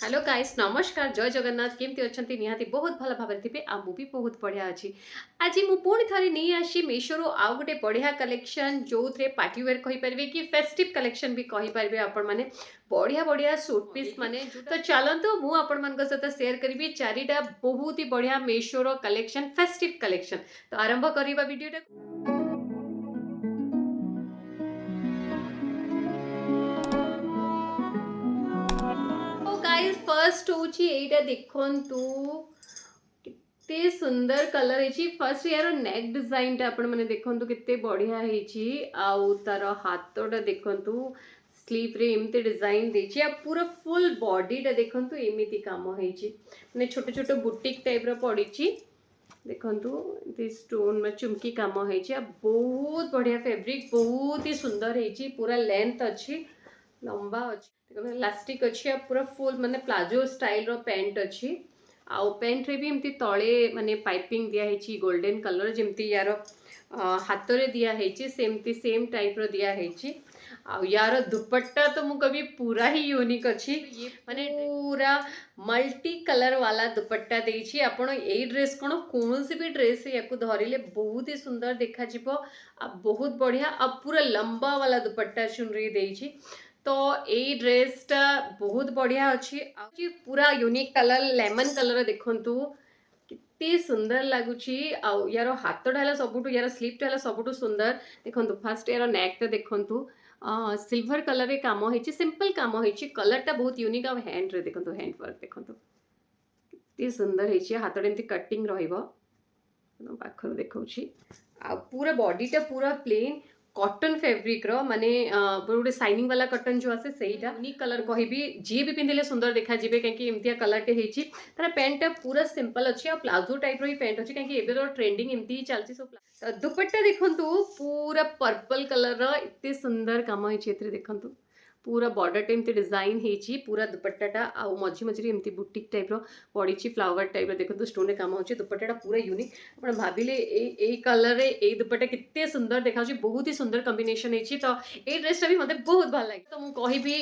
Hello guys नमस्कार जय जगन्नाथ केमती अच्छा निहाती बहुत भल भाव थे आ भी बहुत बढ़िया अच्छी आज मु पुणी थे नहीं आसी मेशोर आउ गोटे बढ़िया कलेक्शन जो थे पार्टी वेयर कहींपर कि फेस्टिव कलेक्शन भी कहींपर आपण मैंने बढ़िया बढ़िया सूट पीस माने तो चलतु मुझे सहित सेयार करी चारिटा बहुत ही बढ़िया मेशोर कलेक्शन फेस्टिव कलेक्शन तो आरंभ करवा वीडियो गाइस फर्स्ट हूँ एटा देखंतु केते सुंदर कलर है फर्स्ट यार नेक डिजाइन टा आपण माने देखंतु केते बढ़िया है आउ तार हाथटा देखंतु स्लीव रे एमते डिजाइन देछि आ पूरा फुल बॉडी टा देखंतु एमिति काम होइछि माने छोटे छोटे बुटीक टाइप रो पड़िछि देखंतु एमती स्टोन में चुमकी काम होइछि आ बहुत बढ़िया फैब्रिक बहुत ही सुंदर है पूरा लेंथ अच्छी लंबा अच्छी इलास्टिक अच्छी पूरा फुल माने प्लाजो स्टाइल रो पैंट अच्छी आउ पैंट रे भी एमती तले माने पाइपिंग दिया है गोल्डन कलर जमती यार हाथ रे दिया है सेमती सेम टाइप रो दिया है आउ यार दुपट्टा तो मु कभी पूरा ही यूनिक अच्छी ये माने पूरा मल्टी कलर वाला दुपट्टा देछि आपण एई ड्रेस कोन कोनोसी भी ड्रेस याकू धरिले बहुत ही सुंदर देखा जिवो आ बहुत बढ़िया आ पूरा लंबा वाला दुपट्टा चुनरी देछि तो ये ड्रेसटा बहुत बढ़िया अच्छी पूरा यूनिक कलर लेमन कलर देखंतु कितने सुंदर लगुच यार हाथटा है सबुठ यार स्लीवटा है सबुठ सुंदर देखंतु फास्ट यार नेकटा देखंतु सिल्वर कलर रे काम होइछि सिंपल काम होइछि कलरटा बहुत यूनिक आ हैंड रे देखंतु हैंड वर्क देखंतु कितने सुंदर होइछि हाथटा एमती कटिंग रहइबो पाखर देखौछि आ पूरा बॉडीटा पूरा प्लेन कॉटन फैब्रिक रो माने गोटे शाइनिंग वाला कॉटन जो आसे सेहीटा यूनिक कलर कहबी जी भी पिंधिले सुंदर देखा जिवे कहीं एमतिया कलर टे हेछि तार पैंट पूरा सिंपल अच्छी आ प्लाजो टाइप रो ही पैंट अच्छी कहीं एबे तो ट्रेंडिंग एमती ही चलछि सब दुपट्टा देखंतु पूरा पर्पल कलर रो इत्ते सुंदर काम हेछि एतरे देखंतु पूरा बॉर्डर टे एमती डिजाइन हेछि पूरा दुपट्टाटा आ मझी मझी एमती बुटीक टाइप रो पड़िछि फ्लावर टाइप रो देखंतु स्टोन रे काम होछि दुपट्टाटा पूरा यूनिक आपण भाबिले ए कलर रे ए दुपट्टा कितने सुंदर देखा बहुत ही सुंदर कॉम्बिनेशन है तो ये ड्रेसटा भी मतलब बहुत भल लगे तो मुझे कहबी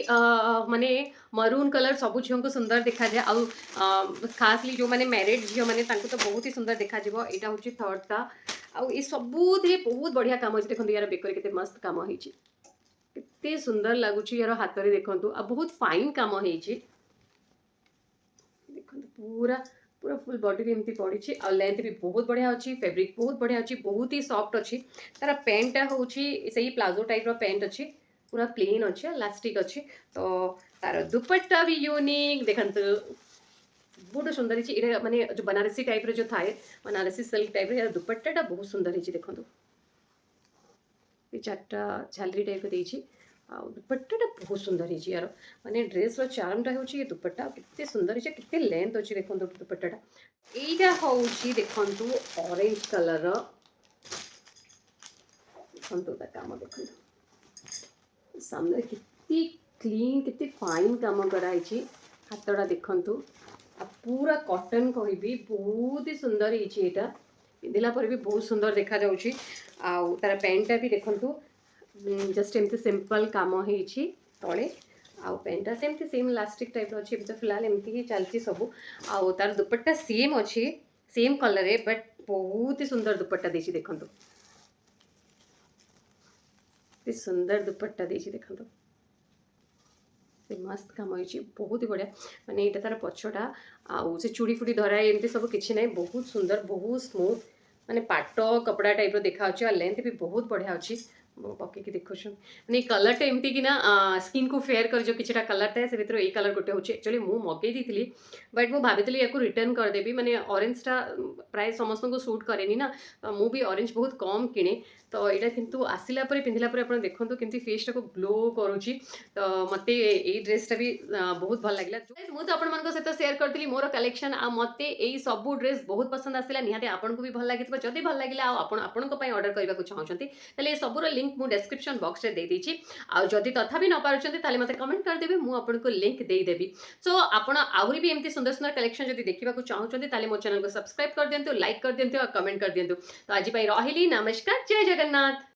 माने मरून कलर सबू झील को सुंदर देखा जाए आउ खासली जो मैंने मैरिड झील मैंने तो बहुत ही सुंदर देखा यहाँ हूँ थर्डटा आउ ये सबूत बहुत बढ़िया काम अच्छे देखो यार बेकर के मस्त काम होती केते सुंदर लगुच यार हाथ में देखो आ बहुत फाइन काम हो पूरा पूरा फुल बॉडी भी एमती पड़ी आ लेंथ भी बहुत बढ़िया अच्छी फैब्रिक बहुत बढ़िया अच्छी बहुत ही सॉफ्ट अच्छी तार पैंटा हूँ से प्लाजो टाइप रो पैंट अच्छी पूरा प्लेन अच्छे इलास्टिक अच्छी तो तार दुपट्टा भी यूनिक देखते बहुत सुंदर है माने जो बनारसी टाइप रो जो थाए बनारसी सिल्क टाइप रो दुपट्टाटा बहुत सुंदर है देखो ये चार्टा झालरी टाइप देछि आ दुपट्टाटा बहुत सुंदर है यार माने ड्रेस रो चार्मटा होछि ये दुपट्टा कितने सुंदर है कितने लेंथ अच्छी देखो दुपट्टाटा एटा होछि देखंतु ऑरेंज कलर रो देखंतु ता काम देखंतु सामने कितनी क्लीन कितनी फाइन काम कराई छी हाथटा देखंतु आ पूरा कॉटन कहबी बहुत ही सुंदर है एटा पिंधिला पर भी बहुत सुंदर देखा जाउछि आ तार पैंटा भी देखंतु जस्ट एमती सिंपल काम होइछि तळे आउ पैंटा सेमती सेम इलास्टिक टाइप अच्छी तो फिलहाल एमती ही चलती सब आउ तार दुपट्टा सेम अच्छी सेम कलर है बट बहुत ही सुंदर दुपट्टा देछि देखंतु सुंदर दुपट्टा देछि देखंतु मस्त काम होइछि बहुत ही बढ़िया माने एटा तार पछटा आउ से चूड़ी फुड़ी धरा एमती सब किछि नै बहुत सुंदर बहुत स्मूथ माने पाट कपड़ा टाइप रो देखा अच्छे लेंथ भी बहुत बढ़िया अच्छी पकईकि देखुन मैंने कलरटा एमती कि स्किन को फेयर कर जो किसी कलर था से भर ये कलर गोटे हूँ एक्चुअली मुझे मगई दी बट मुझे भाई या रिटर्न करदेवी मैंने ऑरेंजटा प्राय समस्त को सूट करे ना तो मुझे भी ऑरेंज बहुत कम किणे तो यहाँ किंतु आसला पिंधिला आप देखो केमती फेसटा को ग्लो करुच्ची तो मत ये ड्रेसटा भी बहुत भल लगे मुझे तो सहित सेयार करी मोर कलेक्शन आ मत यही सब ड्रेस बहुत पसंद आसला निहाती आपको भी भल लगी जदि भल लगे आपण ऑर्डर करने को चाहते सबूर लिंक मुझे डिस्क्रिप्शन बॉक्स रे दे दीची आ जदि तथा भी न पारुछंती ताले मते कमेंट कर देबे मु आपनको लिंक दे देबी सो आपण आहुरी भी एमती सुंदर सुंदर कलेक्शन जदि देखिबा को चाहउछंती ताले मो चैनल को सब्सक्राइब कर दियंतु लाइक कर दियंतु और कमेंट कर दियंतु तो आज पई रहिली नमस्कार जय जगन्नाथ।